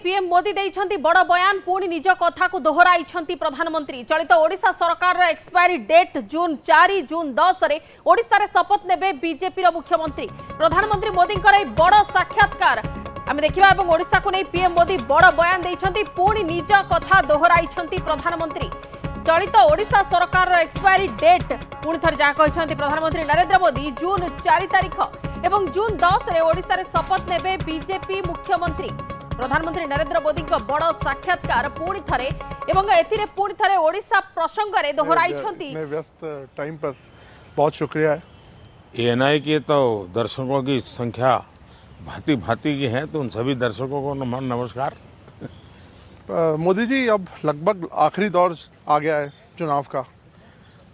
PM Modi देइछंती बड़ बयान पुणी निज कथा को दोहराइछंती प्रधानमंत्री। चलित ओडिशा सरकार एक्सपायरी डेट जून 4 जून 10 रे ओडिशा रे शपथ नेबे बीजेपी रो मुख्यमंत्री। प्रधानमंत्री मोदी बड़ साक्षात्कार आमे देखिबा एवं ओडिशा को नै पीएम मोदी बड़ बयान देइछंती पुणी निज कथा दोहराइछंती प्रधानमंत्री। चलित ओडिशा सरकार एक्सपायरी डेट पुणी थर जा कहछंती प्रधानमंत्री नरेंद्र मोदी जून 4 तारिख एवं जून 10 रे ओडिशा रे शपथ नेबे बीजेपी मुख्यमंत्री। प्रधानमंत्री नरेंद्र मोदी बड़ साक्षात्कार पुणी थरे एवं एथिरे पुणी थरे ओडिशा प्रसंग रे दोहराइछंती। मैं व्यस्त टाइम पर बहुत शुक्रिया है। एएनआई के तो दर्शकों की संख्या भांति भांति की है, तो उन सभी दर्शकों को नमस्कार। मोदी जी, अब लगभग आखिरी दौर आ गया है चुनाव का।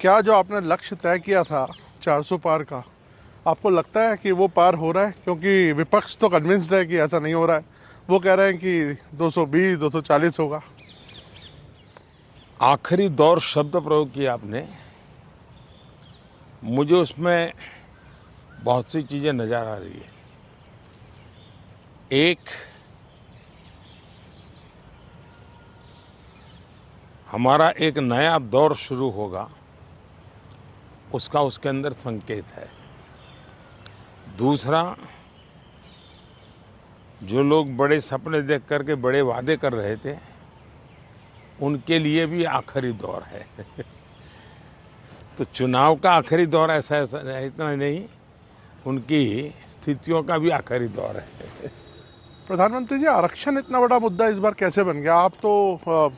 क्या जो आपने लक्ष्य तय किया था 400 पार का, आपको लगता है कि वो पार हो रहा है? क्योंकि विपक्ष तो कन्विंस्ड है कि ऐसा नहीं हो रहा है। वो कह रहे हैं कि 220 240 होगा। आखिरी दौर शब्द प्रयोग किया आपने, मुझे उसमें बहुत सी चीजें नजर आ रही है। एक, हमारा एक नया दौर शुरू होगा, उसका उसके अंदर संकेत है। दूसरा, जो लोग बड़े सपने देख करके बड़े वादे कर रहे थे, उनके लिए भी आखिरी दौर है। तो चुनाव का आखिरी दौर ऐसा इतना नहीं, उनकी स्थितियों का भी आखिरी दौर है। प्रधानमंत्री जी, आरक्षण इतना बड़ा मुद्दा इस बार कैसे बन गया? आप तो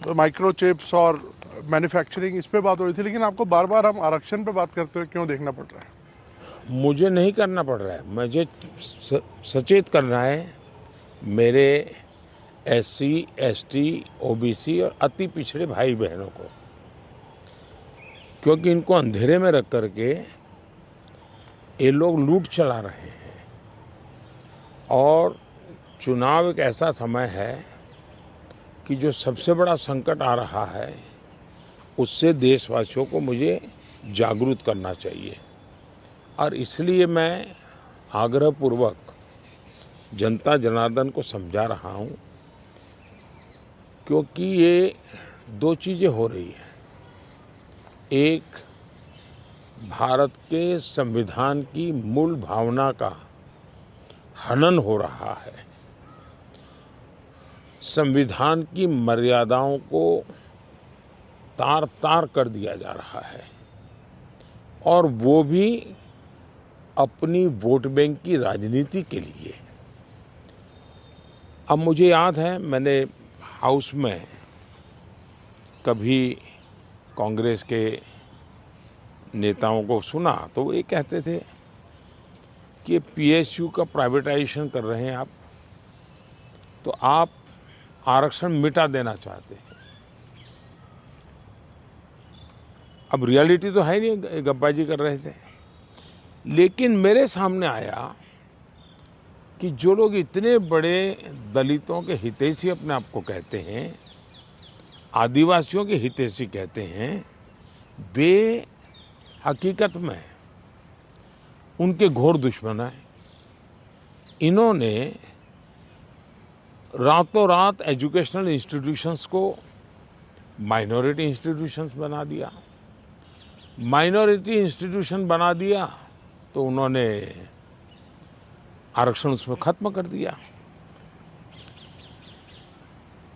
माइक्रोचिप्स और मैन्युफैक्चरिंग इस पे बात हो रही थी, लेकिन आपको बार बार हम आरक्षण पे बात करते हुए क्यों देखना पड़ रहा है? मुझे नहीं करना पड़ रहा है, मुझे सचेत करना है मेरे एससी, एसटी, ओबीसी और अति पिछड़े भाई बहनों को, क्योंकि इनको अंधेरे में रख करके ये लोग लूट चला रहे हैं। और चुनाव एक ऐसा समय है कि जो सबसे बड़ा संकट आ रहा है, उससे देशवासियों को मुझे जागरूक करना चाहिए। और इसलिए मैं आग्रहपूर्वक जनता जनार्दन को समझा रहा हूं, क्योंकि ये दो चीज़ें हो रही हैं। एक, भारत के संविधान की मूल भावना का हनन हो रहा है, संविधान की मर्यादाओं को तार तार कर दिया जा रहा है, और वो भी अपनी वोट बैंक की राजनीति के लिए। अब मुझे याद है, मैंने हाउस में कभी कांग्रेस के नेताओं को सुना, तो वो ये कहते थे कि पीएसयू का प्राइवेटाइजेशन कर रहे हैं आप, तो आप आरक्षण मिटा देना चाहते हैं। अब रियलिटी तो है नहीं, गप्पाजी कर रहे थे। लेकिन मेरे सामने आया कि जो लोग इतने बड़े दलितों के हितैषी अपने आप को कहते हैं, आदिवासियों के हितैषी कहते हैं, वे हकीकत में उनके घोर दुश्मन हैं। इन्होंने रातों रात एजुकेशनल इंस्टीट्यूशंस को माइनॉरिटी इंस्टीट्यूशंस बना दिया। माइनॉरिटी इंस्टीट्यूशन बना दिया तो उन्होंने आरक्षण उसमें खत्म कर दिया।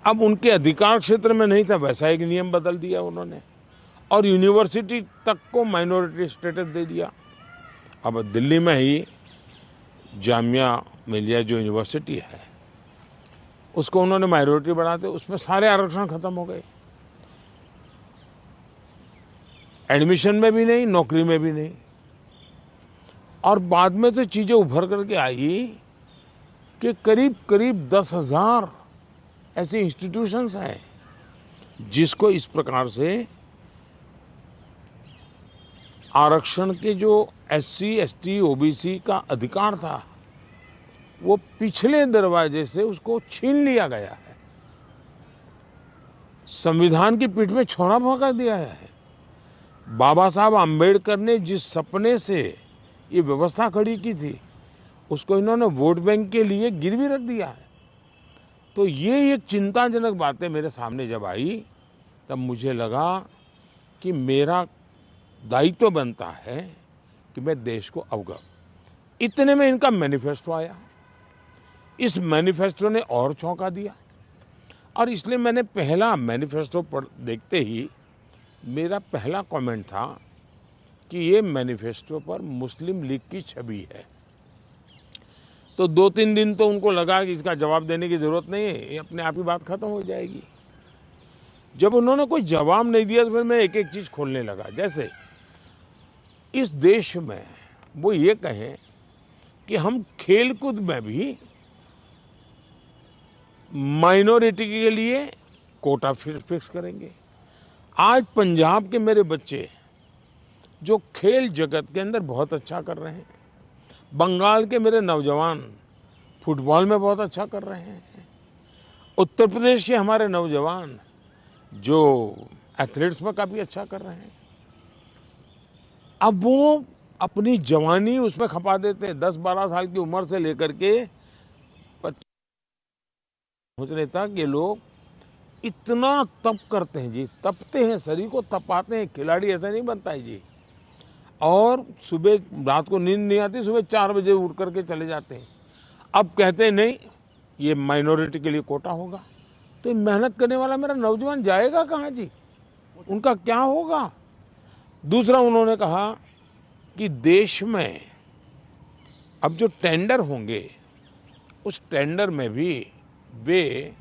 अब उनके अधिकार क्षेत्र में नहीं था, वैसा एक नियम बदल दिया उन्होंने, और यूनिवर्सिटी तक को माइनॉरिटी स्टेटस दे दिया। अब दिल्ली में ही जामिया मिलिया जो यूनिवर्सिटी है, उसको उन्होंने माइनॉरिटी बना दिया, उसमें सारे आरक्षण खत्म हो गए। एडमिशन में भी नहीं, नौकरी में भी नहीं। और बाद में तो चीजें उभर करके आई कि करीब करीब 10,000 ऐसे इंस्टीट्यूशंस हैं जिसको इस प्रकार से आरक्षण के जो एससी, एसटी, ओबीसी का अधिकार था, वो पिछले दरवाजे से उसको छीन लिया गया है, संविधान की पीठ में छोड़ा भोंका दिया है। बाबा साहब आम्बेडकर ने जिस सपने से ये व्यवस्था खड़ी की थी, उसको इन्होंने वोट बैंक के लिए गिरवी रख दिया है। तो ये एक चिंताजनक बातें मेरे सामने जब आई, तब मुझे लगा कि मेरा दायित्व बनता है कि मैं देश को अवगत। इतने में इनका मैनिफेस्टो आया। इस मैनिफेस्टो ने और चौंका दिया, और इसलिए मैंने पहला मैनिफेस्टो पढ़ देखते ही मेरा पहला कमेंट था कि ये मैनिफेस्टो पर मुस्लिम लीग की छवि है। तो 2-3 दिन तो उनको लगा कि इसका जवाब देने की जरूरत नहीं है, ये अपने आप ही बात खत्म हो जाएगी। जब उन्होंने कोई जवाब नहीं दिया तो फिर मैं एक एक चीज खोलने लगा। जैसे इस देश में वो ये कहें कि हम खेलकूद में भी माइनॉरिटी के लिए कोटा फिक्स करेंगे। आज पंजाब के मेरे बच्चे जो खेल जगत के अंदर बहुत अच्छा कर रहे हैं, बंगाल के मेरे नौजवान फुटबॉल में बहुत अच्छा कर रहे हैं, उत्तर प्रदेश के हमारे नौजवान जो एथलीट्स में काफ़ी अच्छा कर रहे हैं, अब वो अपनी जवानी उसमें खपा देते हैं। 10-12 साल की उम्र से लेकर के 25 पहुंचने तक ये लोग इतना तप करते हैं जी, तपते हैं, शरीर को तपाते हैं। खिलाड़ी ऐसा नहीं बनता है जी। और सुबह रात को नींद नहीं आती, सुबह 4 बजे उठ करके चले जाते हैं। अब कहते हैं नहीं, ये माइनॉरिटी के लिए कोटा होगा, तो ये मेहनत करने वाला मेरा नौजवान जाएगा कहाँ जी? उनका क्या होगा? दूसरा उन्होंने कहा कि देश में अब जो टेंडर होंगे उस टेंडर में भी वे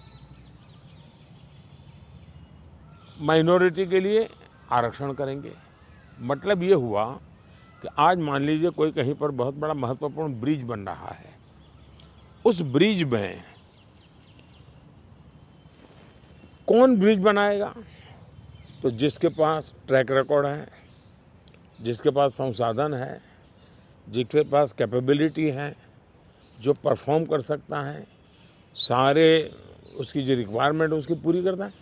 माइनॉरिटी के लिए आरक्षण करेंगे। मतलब ये हुआ कि आज मान लीजिए कोई कहीं पर बहुत बड़ा महत्वपूर्ण ब्रिज बन रहा है, उस ब्रिज में कौन ब्रिज बनाएगा? तो जिसके पास ट्रैक रिकॉर्ड है, जिसके पास संसाधन है, जिसके पास कैपेबिलिटी है, जो परफॉर्म कर सकता है, सारे उसकी जो रिक्वायरमेंट उसकी पूरी करता है,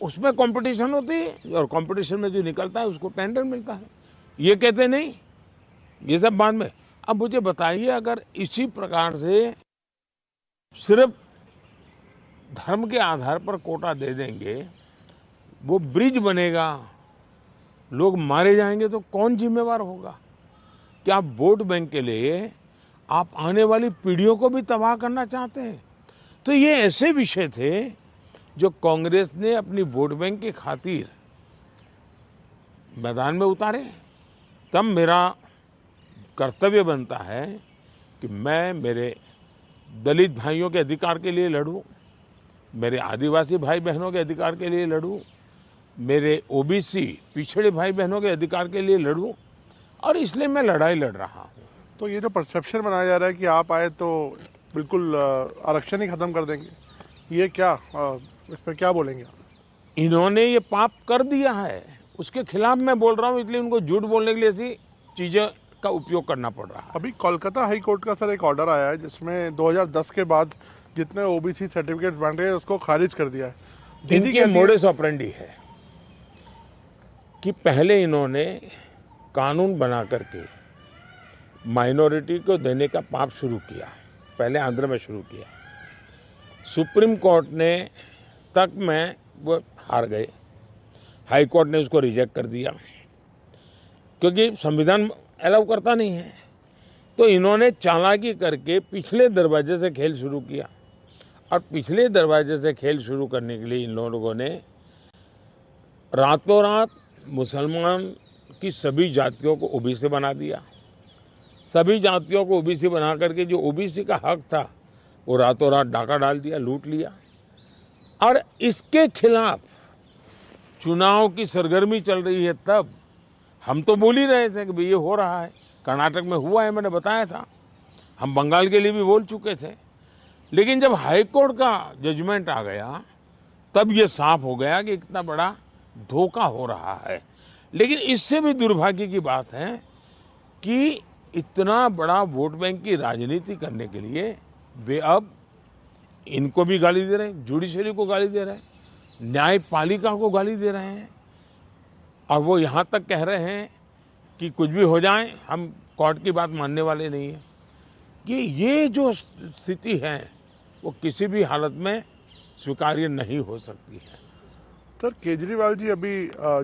उसमें कंपटीशन होती है और कंपटीशन में जो निकलता है उसको टेंडर मिलता है। ये कहते नहीं, ये सब बाद में। अब मुझे बताइए, अगर इसी प्रकार से सिर्फ धर्म के आधार पर कोटा दे देंगे, वो ब्रिज बनेगा, लोग मारे जाएंगे, तो कौन जिम्मेवार होगा? क्या वोट बैंक के लिए आप आने वाली पीढ़ियों को भी तबाह करना चाहते हैं? तो ये ऐसे विषय थे जो कांग्रेस ने अपनी वोट बैंक की खातिर मैदान में उतारे। तब मेरा कर्तव्य बनता है कि मैं मेरे दलित भाइयों के अधिकार के लिए लड़ूं, मेरे आदिवासी भाई बहनों के अधिकार के लिए लड़ूं, मेरे ओबीसी पिछड़े भाई बहनों के अधिकार के लिए लड़ूं, और इसलिए मैं लड़ाई लड़ रहा हूं। तो ये जो परसेप्शन बनाया जा रहा है कि आप आए तो बिल्कुल आरक्षण ही खत्म कर देंगे, ये क्या, इस पर क्या बोलेंगे आप? इन्होंने ये पाप कर दिया है, उसके खिलाफ मैं बोल रहा हूँ, इसलिए उनको झूठ बोलने के लिए ऐसी चीज़ें का उपयोग करना पड़ रहा है। अभी कोलकाता हाई कोर्ट का सर एक ऑर्डर आया है जिसमें 2010 के बाद जितने ओबीसी सर्टिफिकेट बन रहे हैं उसको खारिज कर दिया है। इनकी मोडस ऑपरेंडी है कि पहले इन्होंने कानून बना करके माइनॉरिटी को देने का पाप शुरू किया, पहले आंध्र में शुरू किया। सुप्रीम कोर्ट ने तक में वो हार गए, हाई कोर्ट ने उसको रिजेक्ट कर दिया क्योंकि संविधान अलाउ करता नहीं है। तो इन्होंने चालाकी करके पिछले दरवाजे से खेल शुरू किया, और पिछले दरवाजे से खेल शुरू करने के लिए इन लोगों ने रातों रात मुसलमान की सभी जातियों को ओबीसी बना दिया। सभी जातियों को ओबीसी बना करके जो ओबीसी का हक था वो रातों रात डाका डाल दिया, लूट लिया। और इसके खिलाफ चुनाव की सरगर्मी चल रही है। तब हम तो बोल ही रहे थे कि भाई ये हो रहा है, कर्नाटक में हुआ है, मैंने बताया था, हम बंगाल के लिए भी बोल चुके थे। लेकिन जब हाई कोर्ट का जजमेंट आ गया तब ये साफ हो गया कि इतना बड़ा धोखा हो रहा है। लेकिन इससे भी दुर्भाग्य की बात है कि इतना बड़ा वोट बैंक की राजनीति करने के लिए वे अब इनको भी गाली दे रहे हैं, जुडिशरी को गाली दे रहे हैं, न्यायपालिका को गाली दे रहे हैं, और वो यहाँ तक कह रहे हैं कि कुछ भी हो जाए हम कोर्ट की बात मानने वाले नहीं हैं। ये जो स्थिति है वो किसी भी हालत में स्वीकार्य नहीं हो सकती है। सर, केजरीवाल जी अभी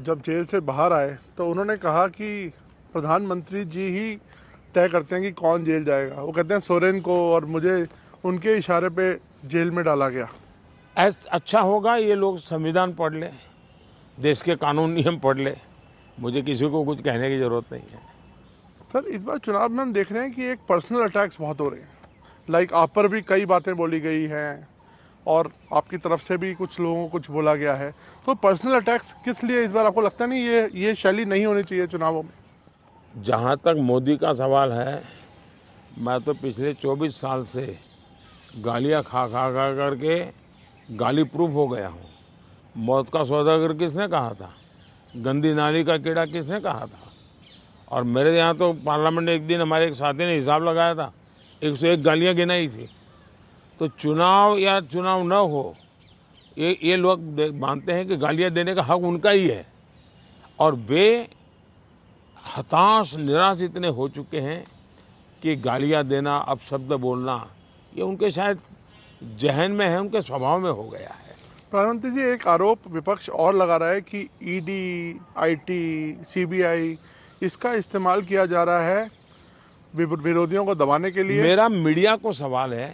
जब जेल से बाहर आए तो उन्होंने कहा कि प्रधानमंत्री जी ही तय करते हैं कि कौन जेल जाएगा। वो कहते हैं सोरेन को और मुझे उनके इशारे पे जेल में डाला गया। अच्छा होगा ये लोग संविधान पढ़ ले, देश के कानून नियम पढ़ ले, मुझे किसी को कुछ कहने की जरूरत नहीं है। सर, इस बार चुनाव में हम देख रहे हैं कि एक पर्सनल अटैक्स बहुत हो रहे हैं। लाइक आप पर भी कई बातें बोली गई हैं और आपकी तरफ से भी कुछ लोगों को कुछ बोला गया है। तो पर्सनल अटैक्स किस लिए इस बार? आपको लगता नहीं ये शैली नहीं होनी चाहिए चुनावों में? जहाँ तक मोदी का सवाल है, मैं तो पिछले 24 साल से गालियाँ खा करके गाली प्रूफ हो गया हूँ। मौत का सौदागर किसने कहा था? गंदी नाली का कीड़ा किसने कहा था? और मेरे यहाँ तो पार्लियामेंट में एक दिन हमारे एक साथी ने हिसाब लगाया था, 101 गालियाँ गिनाई थी। तो चुनाव या चुनाव न हो, ये लोग मानते हैं कि गालियाँ देने का हक उनका ही है, और वे हताश निराश इतने हो चुके हैं कि गालियाँ देना, अपशब्द बोलना, ये उनके शायद जहन में है, उनके स्वभाव में हो गया है। प्रधानमंत्री जी, एक आरोप विपक्ष और लगा रहा है कि ईडी, आईटी, सीबीआई इसका इस्तेमाल किया जा रहा है विरोधियों को दबाने के लिए। मेरा मीडिया को सवाल है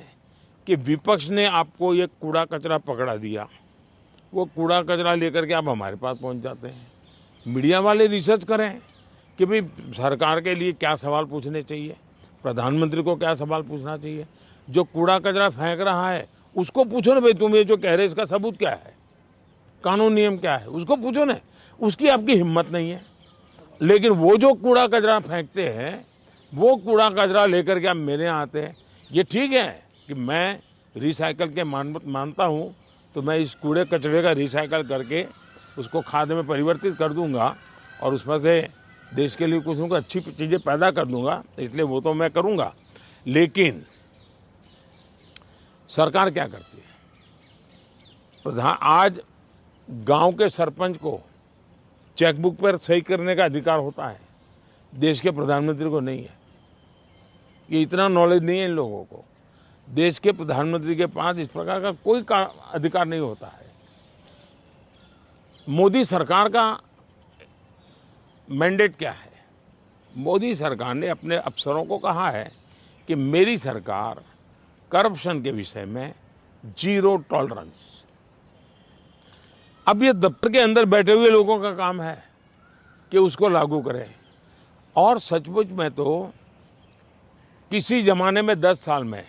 कि विपक्ष ने आपको ये कूड़ा कचरा पकड़ा दिया, वो कूड़ा कचरा लेकर के आप हमारे पास पहुंच जाते हैं। मीडिया वाले रिसर्च करें कि भाई सरकार के लिए क्या सवाल पूछने चाहिए, प्रधानमंत्री को क्या सवाल पूछना चाहिए। जो कूड़ा कचरा फेंक रहा है उसको पूछो ना, भाई तुम ये जो कह रहे इसका सबूत क्या है, कानून नियम क्या है, उसको पूछो ना। उसकी आपकी हिम्मत नहीं है। लेकिन वो जो कूड़ा कचरा फेंकते हैं, वो कूड़ा कचरा लेकर के आप मेरे यहाँ आते हैं। ये ठीक है कि मैं रिसाइकल के मानता हूँ, तो मैं इस कूड़े कचरे का रिसाइकल करके उसको खाद में परिवर्तित कर दूंगा और उसमें से देश के लिए कुछ न कुछ अच्छी चीज़ें पैदा कर दूंगा, इसलिए वो तो मैं करूंगा। लेकिन सरकार क्या करती है? आज गांव के सरपंच को चेकबुक पर सही करने का अधिकार होता है, देश के प्रधानमंत्री को नहीं है। ये इतना नॉलेज नहीं है इन लोगों को। देश के प्रधानमंत्री के पास इस प्रकार का कोई अधिकार नहीं होता है। मोदी सरकार का मैंडेट क्या है? मोदी सरकार ने अपने अफसरों को कहा है कि मेरी सरकार करप्शन के विषय में जीरो टॉलरेंस। अब ये दफ्तर के अंदर बैठे हुए लोगों का काम है कि उसको लागू करें। और सचमुच में तो किसी जमाने में 10 साल में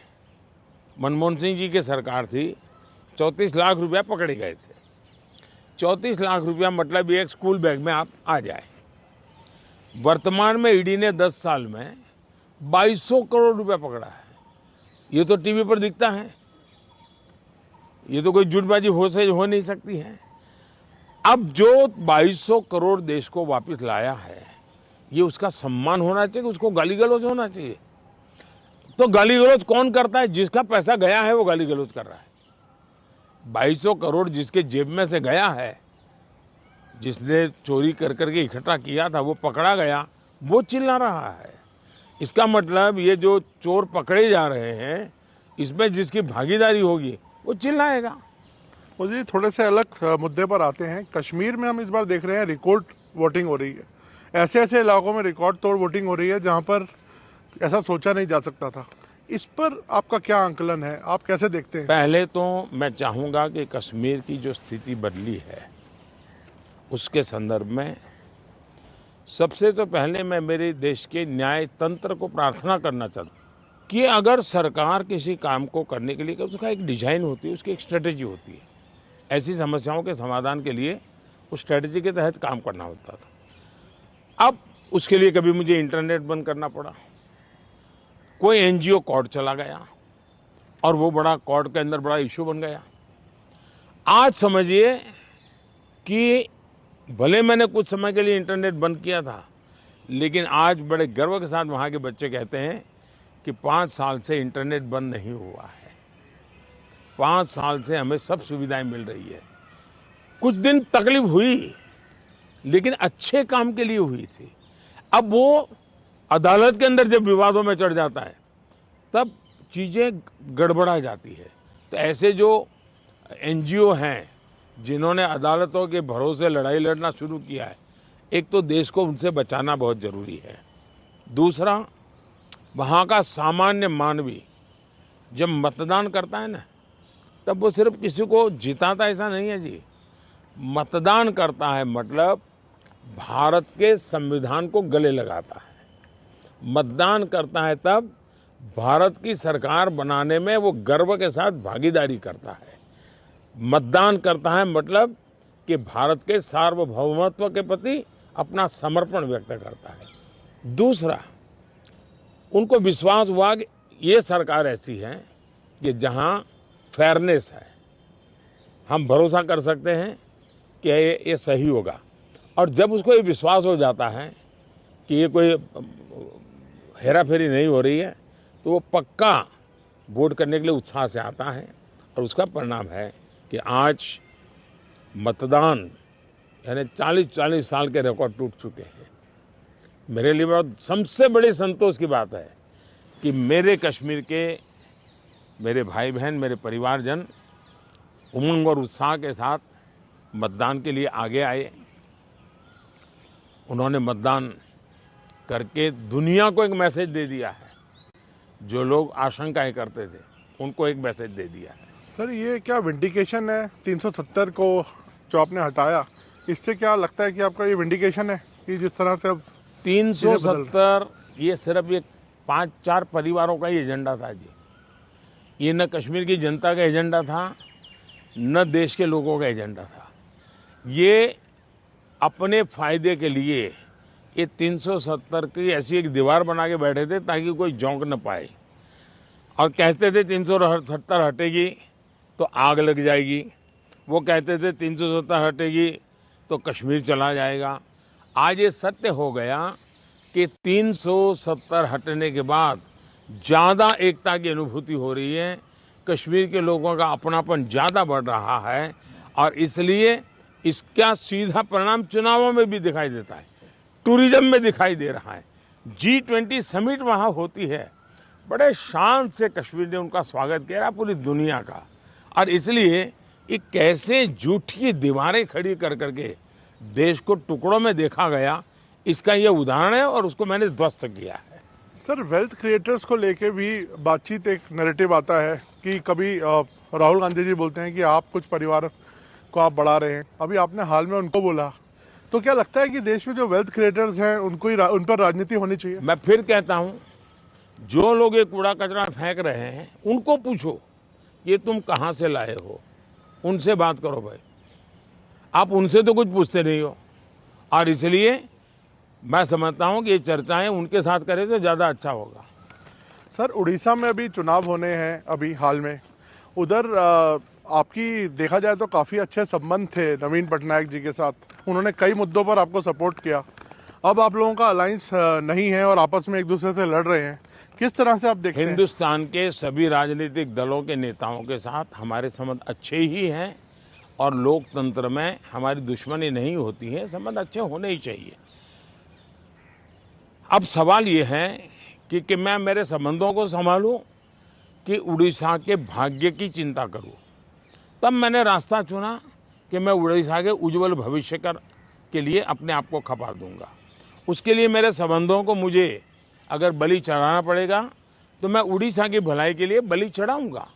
मनमोहन सिंह जी की सरकार थी, 34 लाख रुपया पकड़े गए थे। 34 लाख रुपया मतलब एक स्कूल बैग में आप आ जाए। वर्तमान में ईडी ने 10 साल में 2200 करोड़ रुपया पकड़ा है। ये तो टीवी पर दिखता है, ये तो कोई झूठबाजी हो नहीं सकती है। अब जो 2200 करोड़ देश को वापस लाया है, ये उसका सम्मान होना चाहिए, उसको गाली गलौज होना चाहिए। तो गाली गलौज कौन करता है? जिसका पैसा गया है वो गाली गलौज कर रहा है। 2200 करोड़ जिसके जेब में से गया है, जिसने चोरी कर करके इकट्ठा किया था, वो पकड़ा गया, वो चिल्ला रहा है। इसका मतलब ये जो चोर पकड़े जा रहे हैं, इसमें जिसकी भागीदारी होगी वो चिल्लाएगा। मुझे थोड़े से अलग मुद्दे पर आते हैं। कश्मीर में हम इस बार देख रहे हैं रिकॉर्ड वोटिंग हो रही है। ऐसे ऐसे इलाकों में रिकॉर्ड तोड़ वोटिंग हो रही है जहां पर ऐसा सोचा नहीं जा सकता था। इस पर आपका क्या आंकलन है, आप कैसे देखते हैं? पहले तो मैं चाहूँगा कि कश्मीर की जो स्थिति बदली है उसके संदर्भ में सबसे तो पहले मैं मेरे देश के न्याय तंत्र को प्रार्थना करना चाहता हूँ कि अगर सरकार किसी काम को करने के लिए, उसका एक डिजाइन होती है, उसकी एक स्ट्रेटेजी होती है। ऐसी समस्याओं के समाधान के लिए उस स्ट्रेटेजी के तहत काम करना होता था। अब उसके लिए कभी मुझे इंटरनेट बंद करना पड़ा, कोई एनजीओ कोर्ट चला गया और वो बड़ा कोर्ट के अंदर बड़ा इशू बन गया। आज समझिए कि भले मैंने कुछ समय के लिए इंटरनेट बंद किया था, लेकिन आज बड़े गर्व के साथ वहाँ के बच्चे कहते हैं कि 5 साल से इंटरनेट बंद नहीं हुआ है, 5 साल से हमें सब सुविधाएं मिल रही है। कुछ दिन तकलीफ हुई, लेकिन अच्छे काम के लिए हुई थी। अब वो अदालत के अंदर जब विवादों में चढ़ जाता है, तब चीज़ें गड़बड़ा जाती है। तो ऐसे जो एनजीओ हैं जिन्होंने अदालतों के भरोसे लड़ाई लड़ना शुरू किया है, एक तो देश को उनसे बचाना बहुत ज़रूरी है। दूसरा, वहाँ का सामान्य मानवी जब मतदान करता है ना, तब वो सिर्फ किसी को जिताता ऐसा नहीं है जी। मतदान करता है मतलब भारत के संविधान को गले लगाता है। मतदान करता है तब भारत की सरकार बनाने में वो गर्व के साथ भागीदारी करता है। मतदान करता है मतलब कि भारत के सार्वभौमत्व के प्रति अपना समर्पण व्यक्त करता है। दूसरा, उनको विश्वास हुआ कि ये सरकार ऐसी है कि जहाँ फेयरनेस है, हम भरोसा कर सकते हैं कि ये सही होगा। और जब उसको ये विश्वास हो जाता है कि ये कोई हेरा फेरी नहीं हो रही है, तो वो पक्का वोट करने के लिए उत्साह से आता है। और उसका परिणाम है कि आज मतदान यानी 40-40 साल के रिकॉर्ड टूट चुके हैं। मेरे लिए बहुत सबसे बड़ी संतोष की बात है कि मेरे कश्मीर के मेरे भाई बहन, मेरे परिवारजन उमंग और उत्साह के साथ मतदान के लिए आगे आए। उन्होंने मतदान करके दुनिया को एक मैसेज दे दिया है। जो लोग आशंकाएं करते थे उनको एक मैसेज दे दिया है। सर, ये क्या विंडिकेशन है 370 को जो आपने हटाया, इससे क्या लगता है कि आपका ये विंडिकेशन है कि जिस तरह से अब 370 ये सिर्फ ये 5-4 परिवारों का ही एजेंडा था जी। ये न कश्मीर की जनता का एजेंडा था, न देश के लोगों का एजेंडा था। ये अपने फायदे के लिए ये 370 की ऐसी एक दीवार बना के बैठे थे ताकि कोई झोंक न पाए। और कहते थे 370 हटेगी तो आग लग जाएगी। वो कहते थे 370 हटेगी तो कश्मीर चला जाएगा। आज ये सत्य हो गया कि 370 हटने के बाद ज़्यादा एकता की अनुभूति हो रही है। कश्मीर के लोगों का अपनापन ज़्यादा बढ़ रहा है और इसलिए इसका सीधा परिणाम चुनावों में भी दिखाई देता है, टूरिज्म में दिखाई दे रहा है। G20 समिट वहाँ होती है, बड़े शान से कश्मीर ने उनका स्वागत किया पूरी दुनिया का। और इसलिए ये कैसे झूठी दीवारें खड़ी कर करके देश को टुकड़ों में देखा गया, इसका ये उदाहरण है और उसको मैंने ध्वस्त किया है। सर, वेल्थ क्रिएटर्स को लेके भी बातचीत, एक नैरेटिव आता है कि कभी राहुल गांधी जी बोलते हैं कि आप कुछ परिवार को आप बढ़ा रहे हैं, अभी आपने हाल में उनको बोला, तो क्या लगता है कि देश में जो वेल्थ क्रिएटर्स हैं उनको ही उन पर राजनीति होनी चाहिए? मैं फिर कहता हूँ, जो लोग ये कूड़ा कचरा फेंक रहे हैं उनको पूछो ये तुम कहाँ से लाए हो, उनसे बात करो भाई। आप उनसे तो कुछ पूछते नहीं हो। और इसलिए मैं समझता हूँ कि ये चर्चाएं उनके साथ करें तो ज़्यादा अच्छा होगा। सर, उड़ीसा में अभी चुनाव होने हैं अभी हाल में, उधर आपकी देखा जाए तो काफ़ी अच्छे संबंध थे नवीन पटनायक जी के साथ, उन्होंने कई मुद्दों पर आपको सपोर्ट किया। अब आप लोगों का अलायंस नहीं है और आपस में एक दूसरे से लड़ रहे हैं, किस तरह से आप देखते हैं? हिंदुस्तान के सभी राजनीतिक दलों के नेताओं के साथ हमारे संबंध अच्छे ही हैं और लोकतंत्र में हमारी दुश्मनी नहीं होती है, संबंध अच्छे होने ही चाहिए। अब सवाल ये है कि मैं मेरे संबंधों को संभालूं कि उड़ीसा के भाग्य की चिंता करूं। तब मैंने रास्ता चुना कि मैं उड़ीसा के उज्जवल भविष्य के लिए अपने आप को खपा दूंगा। उसके लिए मेरे संबंधों को मुझे अगर बलि चढ़ाना पड़ेगा तो मैं उड़ीसा की भलाई के लिए बलि चढ़ाऊंगा।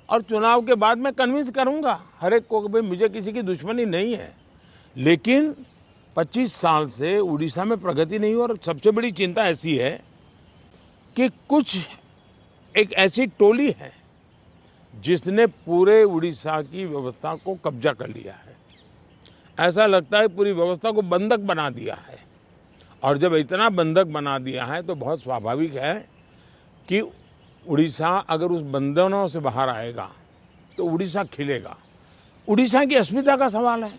और चुनाव के बाद मैं कन्विंस करूंगा हर एक को कि भाई मुझे किसी की दुश्मनी नहीं है। लेकिन 25 साल से उड़ीसा में प्रगति नहीं हो और सबसे बड़ी चिंता ऐसी है कि कुछ एक ऐसी टोली है जिसने पूरे उड़ीसा की व्यवस्था को कब्जा कर लिया है। ऐसा लगता है पूरी व्यवस्था को बंधक बना दिया है। और जब इतना बंधक बना दिया है तो बहुत स्वाभाविक है कि उड़ीसा अगर उस बंधनों से बाहर आएगा तो उड़ीसा खिलेगा। उड़ीसा की अस्मिता का सवाल है।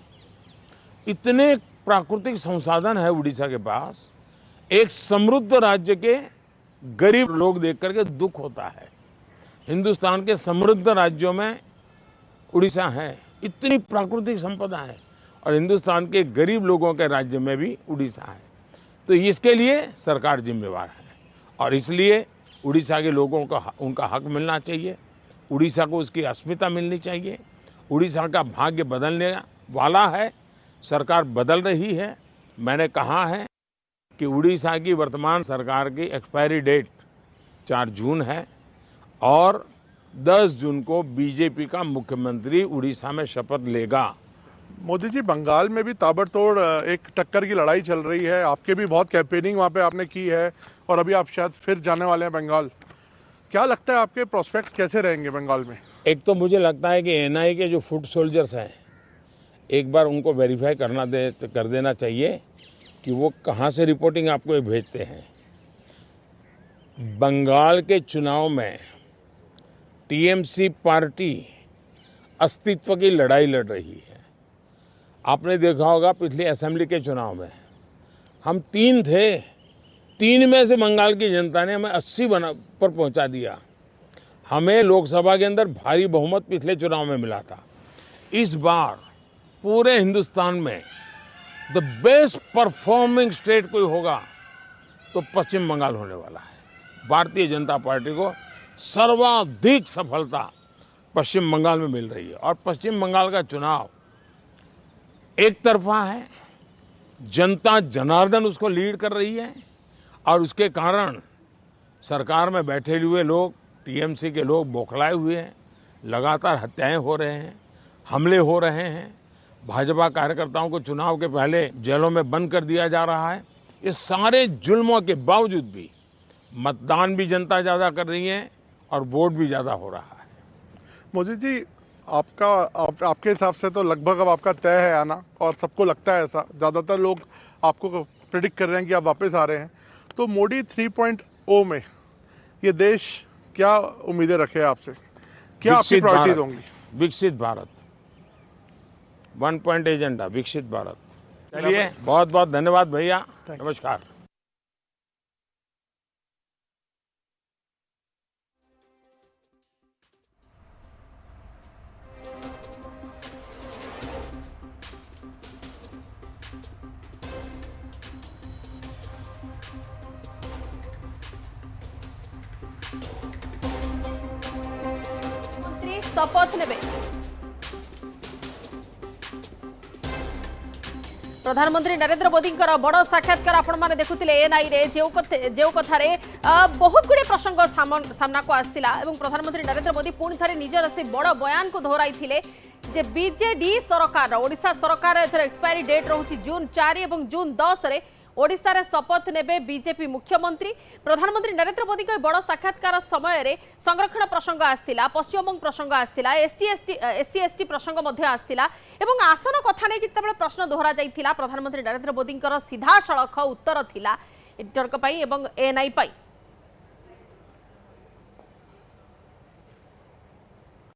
इतने प्राकृतिक संसाधन है उड़ीसा के पास, एक समृद्ध राज्य के गरीब लोग देख करके दुख होता है। हिंदुस्तान के समृद्ध राज्यों में उड़ीसा है, इतनी प्राकृतिक संपदा है और हिंदुस्तान के गरीब लोगों के राज्य में भी उड़ीसा है। तो इसके लिए सरकार जिम्मेवार है और इसलिए उड़ीसा के लोगों को उनका हक मिलना चाहिए। उड़ीसा को उसकी अस्मिता मिलनी चाहिए। उड़ीसा का भाग्य बदलने वाला है, सरकार बदल रही है। मैंने कहा है कि उड़ीसा की वर्तमान सरकार की एक्सपायरी डेट 4 जून है और 10 जून को बीजेपी का मुख्यमंत्री उड़ीसा में शपथ लेगा। मोदी जी, बंगाल में भी ताबड़तोड़ एक टक्कर की लड़ाई चल रही है। आपके भी बहुत कैंपेनिंग वहाँ पे आपने की है और अभी आप शायद फिर जाने वाले हैं बंगाल। क्या लगता है आपके प्रोस्पेक्ट्स कैसे रहेंगे बंगाल में? एक तो मुझे लगता है कि एनआई के जो फुट सोल्जर्स हैं, एक बार उनको वेरीफाई कर देना चाहिए कि वो कहाँ से रिपोर्टिंग आपको भेजते हैं। बंगाल के चुनाव में टीएमसी पार्टी अस्तित्व की लड़ाई लड़ रही है। आपने देखा होगा पिछले असेंबली के चुनाव में हम 3 थे, 3 में से बंगाल की जनता ने हमें 80 पर पहुंचा दिया। हमें लोकसभा के अंदर भारी बहुमत पिछले चुनाव में मिला था। इस बार पूरे हिंदुस्तान में द बेस्ट परफॉर्मिंग स्टेट कोई होगा तो पश्चिम बंगाल होने वाला है। भारतीय जनता पार्टी को सर्वाधिक सफलता पश्चिम बंगाल में मिल रही है और पश्चिम बंगाल का चुनाव एक तरफा है, जनता जनार्दन उसको लीड कर रही है और उसके कारण सरकार में बैठे हुए लोग, टीएमसी के लोग बौखलाए हुए हैं। लगातार हत्याएं हो रहे हैं, हमले हो रहे हैं, भाजपा कार्यकर्ताओं को चुनाव के पहले जेलों में बंद कर दिया जा रहा है। इस सारे जुल्मों के बावजूद भी मतदान भी जनता ज़्यादा कर रही है और वोट भी ज़्यादा हो रहा है। मोदी जी, आपके हिसाब से तो लगभग अब आपका तय है आना और सबको लगता है ऐसा। ज़्यादातर लोग आपको प्रेडिक्ट कर रहे हैं कि आप वापस आ रहे हैं। तो मोदी 3.0 में ये देश क्या उम्मीदें रखे आपसे? क्या आपकी प्रायोरिटीज होंगी? विकसित भारत, 1 पॉइंट एजेंडा, विकसित भारत। चलिए, बहुत बहुत धन्यवाद भैया, नमस्कार। मंत्री शपथ नेबे। प्रधानमंत्री नरेंद्र मोदी बड़ साक्षात्कार आपण मैंने देखुले एनआई रे जो कथार बहुत गुड़े प्रसंग सामना को आसला। प्रधानमंत्री नरेंद्र मोदी पुणी थे निजर से बड़ बयान को दोहराई जे बीजेडी सरकार ओडिशा सरकार एक्सपायरी डेट रोची जून 4 और जून 10 रे ओडिशा रे शपथ नेबे बीजेपी मुख्यमंत्री। प्रधानमंत्री नरेंद्र मोदी को बड़ साक्षात्कार समय रे संरक्षण प्रसंग आसला, पश्चिमबंग प्रसंग आसला, एससी एसटी प्रसंग आसला एवं आसन कथा नहीं जिते प्रश्न दोहरा जाइथिला प्रधानमंत्री नरेंद्र मोदी सीधा सड़क उत्तर थिला इंटरक एनआई